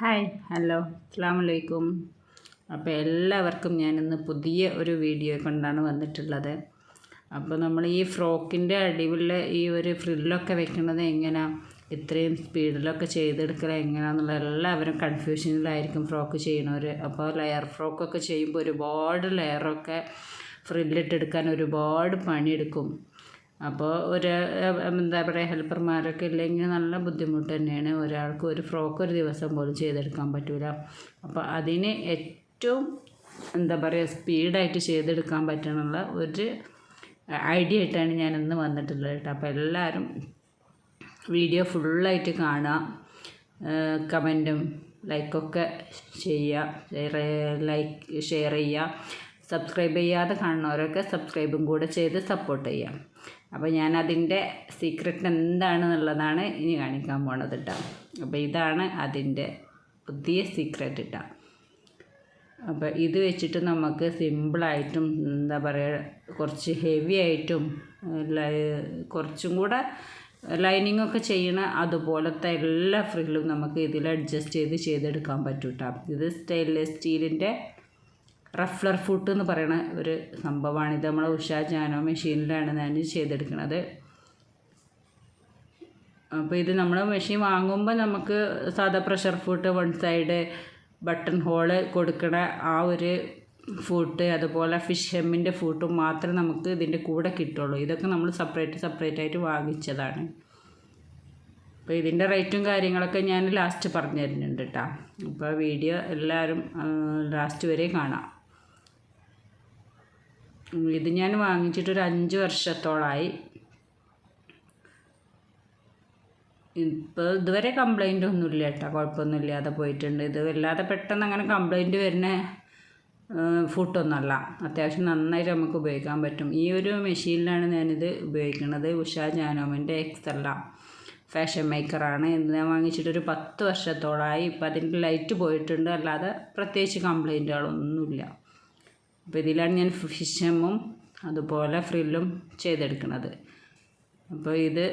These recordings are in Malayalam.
ഹായ് ഹലോ അസ്സലാമലൈക്കും. അപ്പോൾ എല്ലാവർക്കും ഞാനിന്ന് പുതിയ ഒരു വീഡിയോ കൊണ്ടാണ് വന്നിട്ടുള്ളത്. അപ്പോൾ നമ്മൾ ഈ ഫ്രോക്കിൻ്റെ അടിവിൽ ഈ ഒരു ഫ്രില്ലൊക്കെ വെക്കുന്നത് എങ്ങനെയാണ്, ഇത്രയും സ്പീഡിലൊക്കെ ചെയ്തെടുക്കുക എങ്ങനെയാണെന്നുള്ള എല്ലാവരും കൺഫ്യൂഷനിലായിരിക്കും ഫ്രോക്ക് ചെയ്യണവർ. അപ്പോൾ ലെയർ ഫ്രോക്കൊക്കെ ചെയ്യുമ്പോൾ ഒരുപാട് ലെയറൊക്കെ ഫ്രില്ലിട്ടെടുക്കാൻ ഒരുപാട് പണിയെടുക്കും. അപ്പോൾ എന്താ പറയുക, ഹെൽപ്പർമാരൊക്കെ ഇല്ലെങ്കിൽ നല്ല ബുദ്ധിമുട്ട് തന്നെയാണ്. ഒരാൾക്ക് ഒരു ഫ്രോക്ക് ഒരു ദിവസം പോലും ചെയ്തെടുക്കാൻ പറ്റില്ല. അപ്പോൾ അതിന് ഏറ്റവും എന്താ പറയുക സ്പീഡായിട്ട് ചെയ്തെടുക്കാൻ പറ്റാനുള്ള ഒരു ഐഡിയ ആയിട്ടാണ് ഞാൻ ഇന്ന് വന്നിട്ടുള്ളത് കേട്ടോ. അപ്പോൾ എല്ലാവരും വീഡിയോ ഫുള്ളായിട്ട് കാണുക, കമൻറ്റും ലൈക്കൊക്കെ ചെയ്യുക, ഷെയർ ചെയ്യുക. സബ്സ്ക്രൈബ് ചെയ്യാതെ കാണുന്നവരൊക്കെ സബ്സ്ക്രൈബും കൂടെ ചെയ്ത് സപ്പോർട്ട് ചെയ്യാം. അപ്പോൾ ഞാനതിൻ്റെ സീക്രട്ട് എന്താണെന്നുള്ളതാണ് ഇനി കാണിക്കാൻ പോണത് കേട്ടോ. അപ്പോൾ ഇതാണ് അതിൻ്റെ പുതിയ സീക്രട്ട് കേട്ടോ. അപ്പോൾ ഇത് വെച്ചിട്ട് നമുക്ക് സിമ്പിളായിട്ടും എന്താ പറയുക കുറച്ച് ഹെവി ആയിട്ടും കുറച്ചും കൂടെ ലൈനിങ്ങൊക്കെ ചെയ്യണ അതുപോലത്തെ എല്ലാ ഫ്രില്ലും നമുക്ക് ഇതിൽ അഡ്ജസ്റ്റ് ചെയ്തെടുക്കാൻ പറ്റും കേട്ടോ. ഇത് സ്റ്റെയിൻലെസ് സ്റ്റീലിൻ്റെ റഫ്ലർ ഫുട്ട് എന്ന് പറയുന്ന ഒരു സംഭവമാണ്. ഇത് നമ്മൾ ഉഷ ജാനോ മെഷീനിലാണ് ഞാൻ ചെയ്തെടുക്കുന്നത്. അപ്പോൾ ഇത് നമ്മൾ മെഷീൻ വാങ്ങുമ്പോൾ നമുക്ക് സാധാ pressure foot one side button hole കൊടുക്കണ ആ ഒരു ഫുട്ട്, അതുപോലെ ഫിഷ് ഹെമ്മിൻ്റെ ഫുട്ടും മാത്രമേ നമുക്ക് ഇതിൻ്റെ കൂടെ കിട്ടുള്ളൂ. ഇതൊക്കെ നമ്മൾ സെപ്പറേറ്റ് ആയിട്ട് വാങ്ങിച്ചതാണ്. അപ്പോൾ ഇതിൻ്റെ റേറ്റും കാര്യങ്ങളൊക്കെ ഞാൻ ലാസ്റ്റ് പറഞ്ഞു തരുന്നുണ്ട് കേട്ടോ. അപ്പോൾ വീഡിയോ എല്ലാവരും ലാസ്റ്റ് വരെ കാണാം. ഇത് ഞാൻ വാങ്ങിച്ചിട്ടൊരു 5 വർഷത്തോളമായി. ഇപ്പോൾ ഇതുവരെ കംപ്ലൈൻ്റ് ഒന്നുമില്ല കേട്ടോ, കുഴപ്പമൊന്നുമില്ലാതെ പോയിട്ടുണ്ട്. ഇത് വല്ലാതെ പെട്ടെന്ന് അങ്ങനെ കംപ്ലൈൻറ്റ് വരുന്ന ഫുഡൊന്നുമല്ല, അത്യാവശ്യം നന്നായിട്ട് നമുക്ക് ഉപയോഗിക്കാൻ പറ്റും. ഈ ഒരു മെഷീനിലാണ് ഞാനിത് ഉപയോഗിക്കുന്നത്. ഉഷ ജാനോമിൻ്റെ എക്സല്ല ഫാഷൻ മേക്കറാണ്. ഇത് ഞാൻ വാങ്ങിച്ചിട്ടൊരു 10 വർഷത്തോളമായി. ഇപ്പം അതിൻ്റെ ലൈറ്റ് പോയിട്ടുണ്ട്, അല്ലാതെ പ്രത്യേകിച്ച് കംപ്ലൈൻറ്റുകളൊന്നുമില്ല. അപ്പോൾ ഇതിലാണ് ഞാൻ ഫിഷ് ഹെമ്മും അതുപോലെ ഫ്രില്ലും ചെയ്തെടുക്കുന്നത്. അപ്പോൾ ഇത്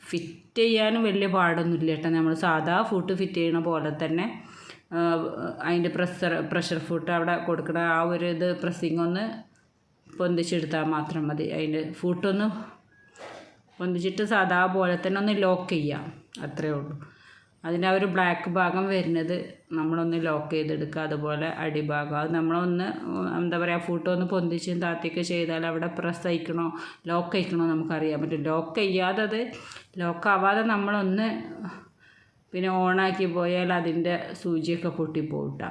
ഫിറ്റ് ചെയ്യാനും വലിയ പാടൊന്നുമില്ല കേട്ടോ. നമ്മൾ സാധാ ഫുട്ട് ഫിറ്റ് ചെയ്യണ പോലെ തന്നെ അതിൻ്റെ പ്രഷർ ഫുട്ട് അവിടെ കൊടുക്കുന്ന ആ ഒരു ഇത് പ്രസ്സിങ് ഒന്ന് പൊന്തിച്ചെടുത്താൽ മാത്രം മതി. അതിൻ്റെ ഫുട്ടൊന്ന് പൊന്തിച്ചിട്ട് സാധാ പോലെ തന്നെ ഒന്ന് ലോക്ക് ചെയ്യാം, അത്രയേ ഉള്ളൂ. അതിൻ്റെ ആ ഒരു ബ്ലാക്ക് ഭാഗം വരുന്നത് നമ്മളൊന്ന് ലോക്ക് ചെയ്തെടുക്കുക. അതുപോലെ അടിഭാഗം അത് നമ്മളൊന്ന് എന്താ പറയുക ഫുട്ടൊന്ന് പൊന്തിച്ചും താത്തിയൊക്കെ ചെയ്താൽ അവിടെ പ്രസ് അയക്കണോ ലോക്ക് അയക്കണോ നമുക്കറിയാൻ പറ്റും. ലോക്ക് ചെയ്യാതെ അത് ലോക്കാവാതെ നമ്മളൊന്ന് പിന്നെ ഓണാക്കി പോയാൽ അതിൻ്റെ സൂചിയൊക്കെ പൊട്ടിപ്പോയിട്ടാ.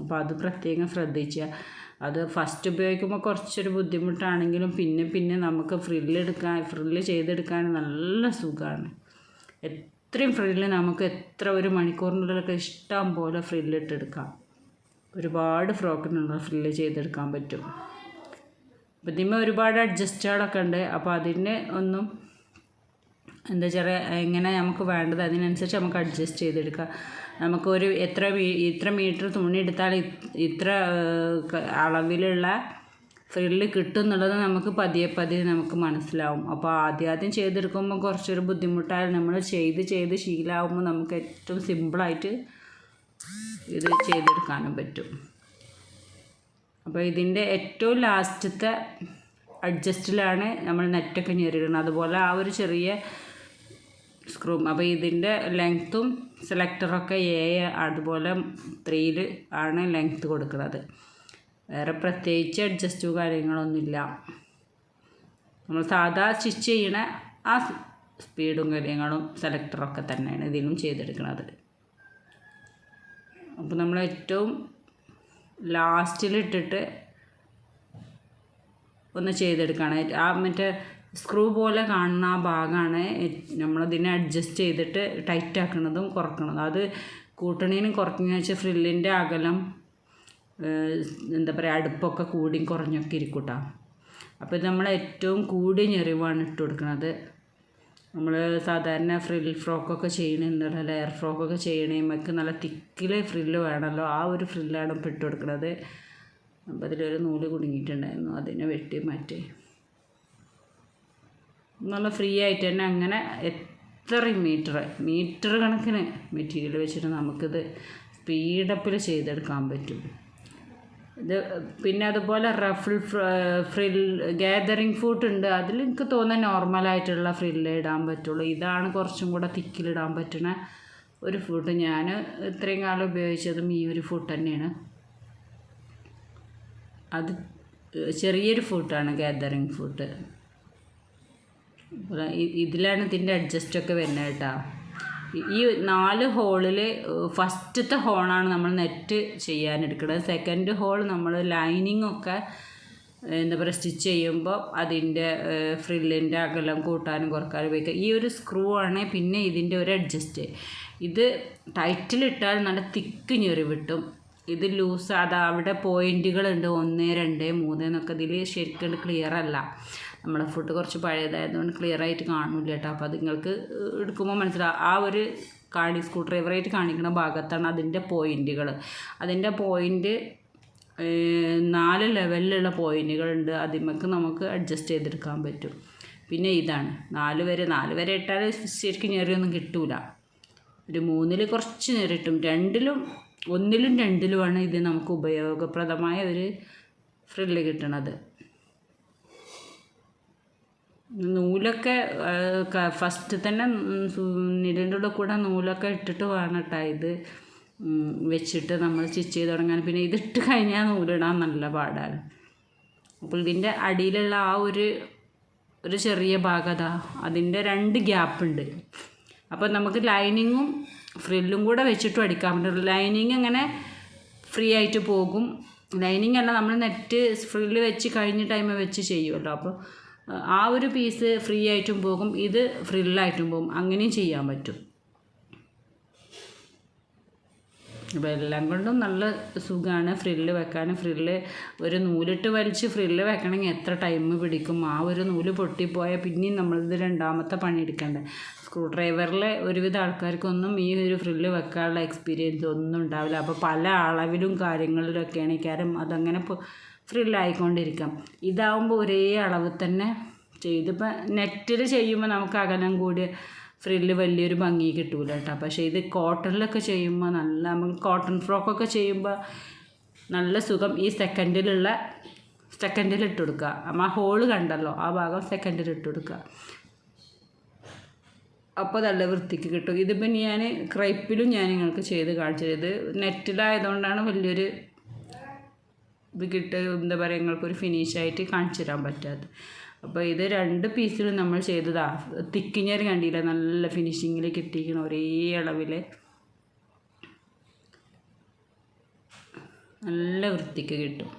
അപ്പോൾ അത് പ്രത്യേകം ശ്രദ്ധിക്കുക. അത് ഫസ്റ്റ് ഉപയോഗിക്കുമ്പോൾ കുറച്ചൊരു ബുദ്ധിമുട്ടാണെങ്കിലും പിന്നെ നമുക്ക് ഫ്രില്ല് ചെയ്തെടുക്കാൻ നല്ല സുഖമാണ്. ഇത്രയും ഫ്രില്ല് നമുക്ക് എത്ര ഒരു മണിക്കൂറിനുള്ളിലൊക്കെ ഇഷ്ടം പോലെ ഫ്രില്ലിട്ടെടുക്കാം. ഒരുപാട് ഫ്രോക്കിനുള്ള ഫ്രില്ല് ചെയ്തെടുക്കാൻ പറ്റും. അപ്പം ഇതിന്മേൽ ഒരുപാട് അഡ്ജസ്റ്റുകളൊക്കെ ഉണ്ട്. അപ്പോൾ അതിന് ഒന്നും എന്താ ചെറിയ എങ്ങനെ നമുക്ക് വേണ്ടത് അതിനനുസരിച്ച് നമുക്ക് അഡ്ജസ്റ്റ് ചെയ്തെടുക്കാം. നമുക്കൊരു ഇത്ര മീറ്റർ തുണി എടുത്താൽ ഇത്ര അളവിലുള്ള ഫ്രില്ല് കിട്ടും എന്നുള്ളത് നമുക്ക് പതിയെ നമുക്ക് മനസ്സിലാവും. അപ്പോൾ ആദ്യം ചെയ്തെടുക്കുമ്പോൾ കുറച്ചൊരു ബുദ്ധിമുട്ടായാലും നമ്മൾ ചെയ്ത് ശീലമാകുമ്പോൾ നമുക്ക് ഏറ്റവും സിമ്പിളായിട്ട് ഇത് ചെയ്തെടുക്കാനും പറ്റും. അപ്പോൾ ഇതിൻ്റെ ഏറ്റവും ലാസ്റ്റത്തെ അഡ്ജസ്റ്റിലാണ് നമ്മൾ നെറ്റൊക്കെ ഞെരിടുന്നത്. അതുപോലെ ആ ഒരു ചെറിയ സ്ക്രൂ. അപ്പോൾ ഇതിൻ്റെ ലെങ്ത്തും സെലക്ടറൊക്കെ അതുപോലെ 3 ആണ് ലെങ്ത്ത് കൊടുക്കുന്നത്. വേറെ പ്രത്യേകിച്ച് അഡ്ജസ്റ്റോ കാര്യങ്ങളൊന്നുമില്ല. നമ്മൾ സാധാ സ്റ്റിച്ച് ചെയ്യണ ആ സ്പീഡും കാര്യങ്ങളും സെലക്ടറൊക്കെ തന്നെയാണ് ഇതിലും ചെയ്തെടുക്കുന്നത്. അപ്പോൾ നമ്മൾ ഏറ്റവും ലാസ്റ്റിലിട്ടിട്ട് ഒന്ന് ചെയ്തെടുക്കുകയാണ്. ആ മറ്റേ സ്ക്രൂ പോലെ കാണുന്ന ആ ഭാഗമാണ് നമ്മളതിനെ അഡ്ജസ്റ്റ് ചെയ്തിട്ട് ടൈറ്റ് ആക്കുന്നതും കുറക്കുന്നതും. അത് കൂട്ടണേനും കുറയ്ക്കുന്നതെന്ന് വെച്ചാൽ ഫ്രില്ലിൻ്റെ അകലം എന്താ പറയുക അടുപ്പൊക്കെ കൂടിയും കുറഞ്ഞൊക്കെ ഇരിക്കും കേട്ടോ. അപ്പോൾ ഇത് നമ്മൾ ഏറ്റവും കൂടിയ ഞെറിവാണ് ഇട്ട് കൊടുക്കുന്നത്. നമ്മൾ സാധാരണ ഫ്രോക്കൊക്കെ ചെയ്യണമെന്നുള്ള ലെയർ ഫ്രോക്കൊക്കെ ചെയ്യണമെങ്കിൽ നല്ല തിക്കിൽ ഫ്രില്ല് വേണമല്ലോ, ആ ഒരു ഫ്രില്ലാണ് ഇപ്പോൾ ഇട്ട് കൊടുക്കുന്നത്. അപ്പോൾ അതിലൊരു നൂല് കുടുങ്ങിയിട്ടുണ്ടായിരുന്നു, അതിനെ വെട്ടി മാറ്റി നല്ല ഫ്രീ ആയിട്ട് തന്നെ അങ്ങനെ എത്രയും മീറ്റർ കണക്കിന് മെറ്റീരിയൽ വെച്ചിട്ട് നമുക്കിത് സ്പീഡപ്പിൽ ചെയ്തെടുക്കാൻ പറ്റും. ഇത് പിന്നെ അതുപോലെ റഫിൾ ഫ്രിൽ ഗാദറിങ് ഫൂട്ട് ഉണ്ട്. അതിൽ എനിക്ക് തോന്നുന്നത് നോർമലായിട്ടുള്ള ഫ്രില്ലേ ഇടാൻ പറ്റുള്ളൂ. ഇതാണ് കുറച്ചും കൂടെ തിക്കിലിടാൻ പറ്റുന്ന ഒരു ഫൂട്ട്. ഞാൻ ഇത്രയും കാലം ഉപയോഗിച്ചതും ഈ ഒരു ഫൂട്ട് തന്നെയാണ്. അത് ചെറിയൊരു ഫൂട്ടാണ് ഗാദറിങ് ഫൂട്ട്. ഇതിലാണ് ഇതിൻ്റെ അഡ്ജസ്റ്റൊക്കെ വരുന്നത് കേട്ടോ. ഈ 4 ഹോളിൽ ഫസ്റ്റത്തെ ഹോളാണ് നമ്മൾ നെറ്റ് ചെയ്യാനെടുക്കുന്നത്. സെക്കൻഡ് ഹോൾ നമ്മൾ ലൈനിങ്ങൊക്കെ എന്താ പറയുക സ്റ്റിച്ച് ചെയ്യുമ്പോൾ അതിൻ്റെ ഫ്രില്ലിൻ്റെ അകലം കൂട്ടാനും കുറക്കാനും ഉപയോഗിക്കുക. ഈ ഒരു സ്ക്രൂ ആണ് പിന്നെ ഇതിൻ്റെ ഒരു അഡ്ജസ്റ്റ്. ഇത് ടൈറ്റിലിട്ടാൽ നല്ല തിക്ക് ഞെറി വിട്ടും. ഇത് ലൂസ് അത് അവിടെ പോയിൻറ്റുകളുണ്ട് 1, 2, 3 എന്നൊക്കെ. ഇതിൽ ശരിക്കും ക്ലിയർ അല്ല. നമ്മളെ ഫുഡ് കുറച്ച് പഴയതായതുകൊണ്ട് ക്ലിയർ ആയിട്ട് കാണില്ല കേട്ടോ. അപ്പോൾ അത് നിങ്ങൾക്ക് എടുക്കുമ്പോൾ മനസ്സിലാവും. ആ ഒരു സ്ക്രൂ ഡ്രൈവറായിട്ട് കാണിക്കുന്ന ഭാഗത്താണ് അതിൻ്റെ പോയിൻറ്റുകൾ. അതിൻ്റെ പോയിൻറ്റ് 4 ലെവലിലുള്ള പോയിൻറ്റുകളുണ്ട്. അതിന്മേക്ക് നമുക്ക് അഡ്ജസ്റ്റ് ചെയ്തെടുക്കാൻ പറ്റും. പിന്നെ ഇതാണ് 4 വരെ ഇട്ടാൽ ശരിക്കും ഞെറിയൊന്നും കിട്ടൂല. ഒരു 3-ൽ കുറച്ച് ഞെറിയിട്ടും 2-ലും 1-ലും 2-ലുമാണ് ഇത് നമുക്ക് ഉപയോഗപ്രദമായ ഒരു ഫ്രില്ല് കിട്ടണത്. നൂലൊക്കെ ഫസ്റ്റ് തന്നെ നിലിൻ്റെ ഉള്ളിൽ കൂടെ നൂലൊക്കെ ഇട്ടിട്ട് വേണം കേട്ടോ ഇത് വെച്ചിട്ട് നമ്മൾ സ്റ്റിച്ച് ചെയ്ത് തുടങ്ങാൻ. പിന്നെ ഇതിട്ട് കഴിഞ്ഞാൽ നൂലിടാൻ നല്ല പാടാണ്. അപ്പോൾ ഇതിൻ്റെ അടിയിലുള്ള ആ ഒരു ചെറിയ ഭാഗത അതിൻ്റെ 2 ഗ്യാപ്പുണ്ട്. അപ്പോൾ നമുക്ക് ലൈനിങ്ങും ഫ്രില്ലും കൂടെ വെച്ചിട്ടും അടിക്കാൻ പറ്റും. ലൈനിങ് അങ്ങനെ ഫ്രീ ആയിട്ട് പോകും. ലൈനിങ് അല്ല, നമ്മൾ നെറ്റ് ഫ്രില്ല് വെച്ച് കഴിഞ്ഞ ടൈം വെച്ച് ചെയ്യുമല്ലോ. അപ്പോൾ ആ ഒരു പീസ് ഫ്രീ ആയിട്ടും പോകും, ഇത് ഫ്രില്ലായിട്ടും പോകും. അങ്ങനെയും ചെയ്യാൻ പറ്റും. അപ്പോൾ എല്ലാം കൊണ്ടും നല്ല സുഖമാണ് ഫ്രില്ല് വെക്കാൻ. ഫ്രില്ല് ഒരു നൂലിട്ട് വലിച്ച് ഫ്രില്ല് വെക്കണമെങ്കിൽ എത്ര ടൈം പിടിക്കും. ആ ഒരു നൂല് പൊട്ടിപ്പോയാൽ പിന്നെയും നമ്മളിത് രണ്ടാമത്തെ പണി എടുക്കണ്ടേ. സ്ക്രൂ ഡ്രൈവറിൽ ഒരുവിധ ആൾക്കാർക്കൊന്നും ഈ ഒരു ഫ്രില്ല് വെക്കാനുള്ള എക്സ്പീരിയൻസ് ഒന്നും ഉണ്ടാവില്ല. അപ്പോൾ പല അളവിലും കാര്യങ്ങളിലൊക്കെയാണ് കാരണം അതങ്ങനെ ഫ്രില്ലായിക്കൊണ്ടിരിക്കാം. ഇതാവുമ്പോൾ ഒരേ അളവ് തന്നെ ചെയ്തിപ്പോൾ നെറ്റിൽ ചെയ്യുമ്പോൾ നമുക്ക് അകലം കൂടി ഫ്രില്ല് വലിയൊരു ഭംഗി കിട്ടൂല കേട്ടോ. പക്ഷേ ഇത് കോട്ടണിലൊക്കെ ചെയ്യുമ്പോൾ നല്ല നമുക്ക് കോട്ടൺ ഫ്രോക്കൊക്കെ ചെയ്യുമ്പോൾ നല്ല സുഖം. ഈ സെക്കൻഡിൽ ഇട്ട് കൊടുക്കുക. നമ്മൾ ആ ഹോള് കണ്ടല്ലോ, ആ ഭാഗം സെക്കൻഡിൽ ഇട്ട് കൊടുക്കുക. അപ്പോൾ നല്ല വൃത്തിക്ക് കിട്ടും. ഇതിപ്പോൾ ഞാൻ ക്രൈപ്പിലും ഞാൻ നിങ്ങൾക്ക് ചെയ്ത് കാണിച്ചത്. ഇത് നെറ്റിലായതുകൊണ്ടാണ് വലിയൊരു ഇത് എന്താ പറയുക നിങ്ങൾക്കൊരു ഫിനിഷായിട്ട് കാണിച്ചു തരാൻ പറ്റാത്തത്. അപ്പോൾ ഇത് 2 പീസിലും നമ്മൾ ചെയ്തതാ. തിക്കിഞ്ഞൊരു കണ്ടില്ല, നല്ല ഫിനിഷിങ്ങിൽ കിട്ടിയിരിക്കണം. ഒരേ അളവിൽ നല്ല വൃത്തിക്ക് കിട്ടും.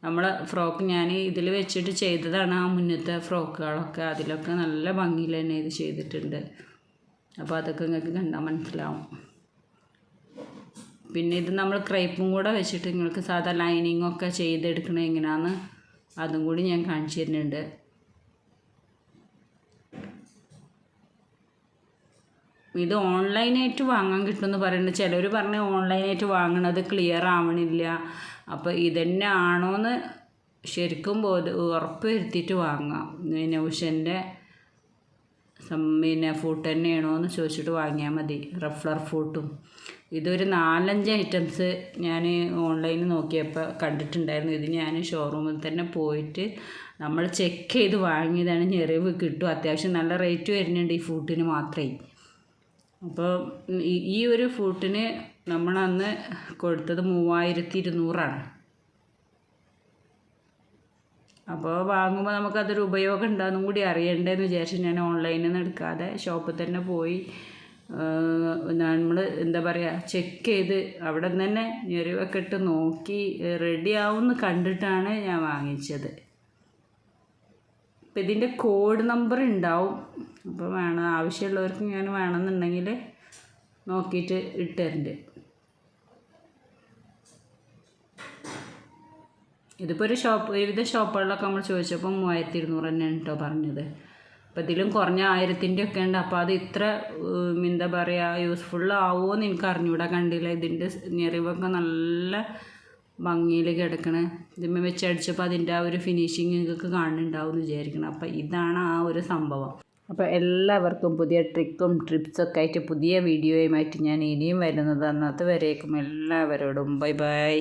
നമ്മളെ ഫ്രോക്ക് ഞാൻ ഇതിൽ വെച്ചിട്ട് ചെയ്തതാണ്. ആ മുന്നത്തെ ഫ്രോക്കുകളൊക്കെ അതിലൊക്കെ നല്ല ഭംഗിയിൽ തന്നെ ഇത് ചെയ്തിട്ടുണ്ട്. അപ്പോൾ അതൊക്കെ നിങ്ങൾക്ക് കണ്ടാൽ മനസ്സിലാവും. പിന്നെ ഇത് നമ്മൾ ക്രൈപ്പും കൂടെ വെച്ചിട്ട് നിങ്ങൾക്ക് സാധാ ലൈനിങ്ങൊക്കെ ചെയ്തെടുക്കണത് എങ്ങനെയാണെന്ന് അതും കൂടി ഞാൻ കാണിച്ചു തരുന്നുണ്ട്. ഇത് ഓൺലൈനായിട്ട് വാങ്ങാൻ കിട്ടുമെന്ന് പറയുന്നുണ്ട്. ചിലർ പറഞ്ഞ് ഓൺലൈനായിട്ട് വാങ്ങണത് ക്ലിയർ ആവണില്ല. അപ്പോൾ ഇതന്നെ ആണോയെന്ന് ശരിക്കും ഉറപ്പ് വരുത്തിയിട്ട് വാങ്ങാം. പിന്നെ ഉഷൻ്റെ പിന്നെ ഫൂട്ട് തന്നെയാണോ എന്ന് ചോദിച്ചിട്ട് വാങ്ങിയാൽ മതി. റഫ്ലർ ഫൂട്ടും ഇതൊരു 4-5 ഐറ്റംസ് ഞാൻ ഓൺലൈനിൽ നോക്കിയപ്പോൾ കണ്ടിട്ടുണ്ടായിരുന്നു. ഇത് ഞാൻ ഷോറൂമിൽ തന്നെ പോയിട്ട് നമ്മൾ ചെക്ക് ചെയ്ത് വാങ്ങിയതാണ്. ഞെറിവ് കിട്ടും. അത്യാവശ്യം നല്ല റേറ്റ് വരുന്നുണ്ട് ഈ ഫൂട്ടിന് മാത്രമേ. അപ്പോൾ ഈ ഒരു ഫൂട്ടിന് നമ്മളന്ന് കൊടുത്തത് 3200 അപ്പോൾ വാങ്ങുമ്പോൾ നമുക്കതൊരു ഉപയോഗം ഉണ്ടാകും കൂടി അറിയണ്ടേന്ന് വിചാരിച്ച് ഞാൻ ഓൺലൈനിൽ നിന്ന് എടുക്കാതെ ഷോപ്പിൽ തന്നെ പോയി നമ്മൾ എന്താ പറയുക ചെക്ക് ചെയ്ത് അവിടെ നിന്ന് തന്നെ ഞെറിവൊക്കെ ഇട്ട് നോക്കി റെഡി ആവുമെന്ന് കണ്ടിട്ടാണ് ഞാൻ വാങ്ങിച്ചത്. അപ്പോൾ ഇതിൻ്റെ കോഡ് നമ്പർ ഉണ്ടാവും. അപ്പോൾ ആവശ്യമുള്ളവർക്ക് ഞാൻ വേണമെന്നുണ്ടെങ്കിൽ നോക്കിയിട്ട് ഇട്ടുതരുന്നുണ്ട്. ഇതിപ്പോൾ ഒരുവിധ ഷോപ്പുകളിലൊക്കെ നമ്മൾ ചോദിച്ചപ്പോൾ 3200 തന്നെയാണ് കേട്ടോ പറഞ്ഞത്. അപ്പോൾ ഇതിലും കുറഞ്ഞ 1000ൻ്റെ ഒക്കെ ഉണ്ട്. അപ്പോൾ അത് ഇത്ര എന്താ പറയുക യൂസ്ഫുള്ളാവുമോ എന്ന് എനിക്ക് അറിഞ്ഞൂടാ. കണ്ടില്ല ഇതിൻ്റെ ഞെറിവൊക്കെ നല്ല ഭംഗിയിൽ കിടക്കണേ. ഇതിന്മേൽ വെച്ച് അടിച്ചപ്പോൾ അതിൻ്റെ ആ ഒരു ഫിനിഷിങ് നിങ്ങൾക്ക് കാണുന്നുണ്ടാവും എന്ന് വിചാരിക്കണം. അപ്പോൾ ഇതാണ് ആ ഒരു സംഭവം. അപ്പോൾ എല്ലാവർക്കും പുതിയ ട്രിക്കും ട്രിപ്സൊക്കെ ആയിട്ട് പുതിയ വീഡിയോയുമായിട്ട് ഞാൻ ഇനിയും വരുന്നത്. അന്നത്തെ വരേക്കും എല്ലാവരോടും ബൈ ബൈ.